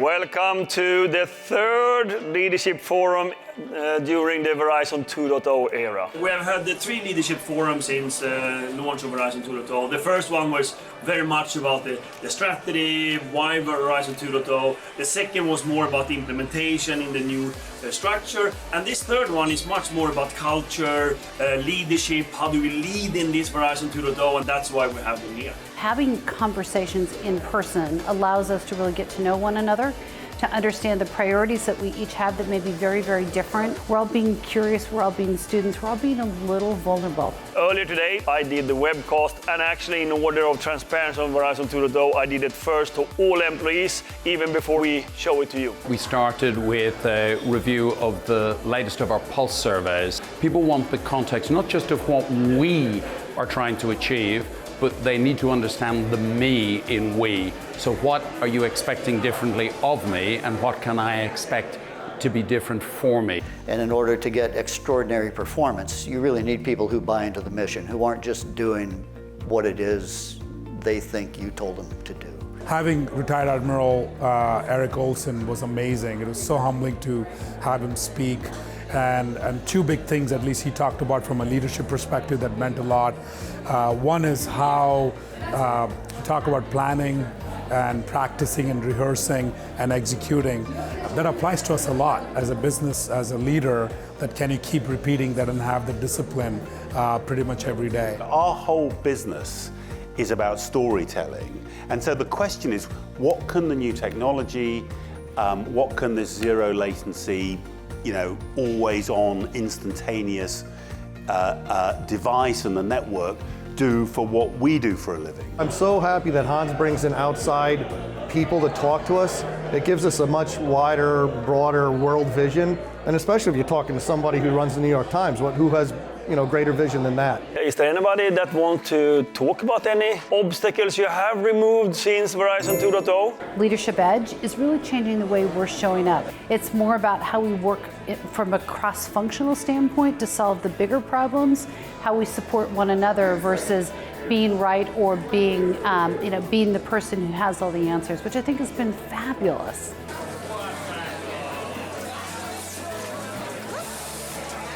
Welcome to the third leadership forum during the Verizon 2.0 era. We have had the 3 leadership forums since launch of Verizon 2.0. The first one was very much about the strategy, why Verizon 2.0. The second was more about the implementation in the new structure. And this third one is much more about culture, leadership, how do we lead in this Verizon 2.0, and that's why we have them here. Having conversations in person allows us to really get to know one another, to understand the priorities that we each have that may be very, very different. We're all being curious, we're all being students, we're all being a little vulnerable. Earlier today, I did the webcast, and actually in order of transparency on Verizon 2.0, I did it first to all employees, even before we show it to you. We started with a review of the latest of our pulse surveys. People want the context, not just of what we are trying to achieve, but they need to understand the me in we. So what are you expecting differently of me, and what can I expect to be different for me? And in order to get extraordinary performance, you really need people who buy into the mission, who aren't just doing what it is they think you told them to do. Having retired Admiral Eric Olson was amazing. It was so humbling to have him speak. And 2 big things, at least he talked about from a leadership perspective, that meant a lot. One is how talk about planning and practicing and rehearsing and executing. That applies to us a lot as a business, as a leader, that can you keep repeating that and have the discipline pretty much every day. Our whole business is about storytelling. And so the question is, what can the new technology, what can this zero latency, always on, instantaneous device and the network do for what we do for a living? I'm so happy that Hans brings in outside people to talk to us. It gives us a much wider, broader world vision, and especially if you're talking to somebody who runs the New York Times, who has greater vision than that. Is there anybody that wants to talk about any obstacles you have removed since Verizon 2.0? Leadership Edge is really changing the way we're showing up. It's more about how we work from a cross-functional standpoint to solve the bigger problems, how we support one another versus being right or being, being the person who has all the answers, which I think has been fabulous.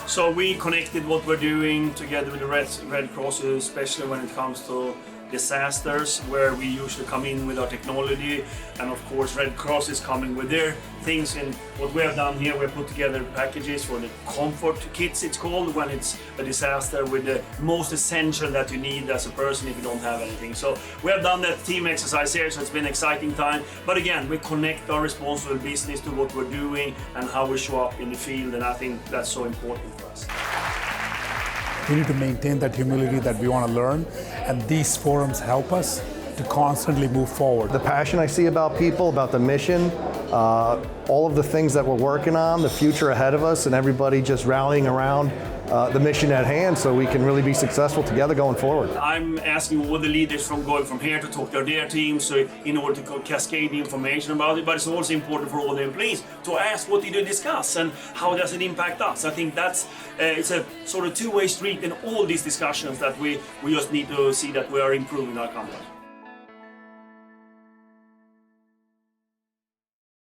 So we connected what we're doing together with the Red Cross, especially when it comes to disasters, where we usually come in with our technology, and of course Red Cross is coming with their things. And what we have done here, we have put together packages for the comfort kits, it's called, when it's a disaster, with the most essential that you need as a person if you don't have anything. So we have done that team exercise here, so it's been an exciting time. But again, we connect our responsible business to what we're doing and how we show up in the field, and I think that's so important for us. We need to maintain that humility that we want to learn, and these forums help us to constantly move forward. The passion I see about people, about the mission, all of the things that we're working on, the future ahead of us, and everybody just rallying around the mission at hand so we can really be successful together going forward. I'm asking all the leaders from going from here to talk to their teams, so in order to cascade the information about it, but it's also important for all the employees to ask what did you discuss and how does it impact us. I think that's it's a sort of two-way street in all these discussions that we just need to see that we are improving our company.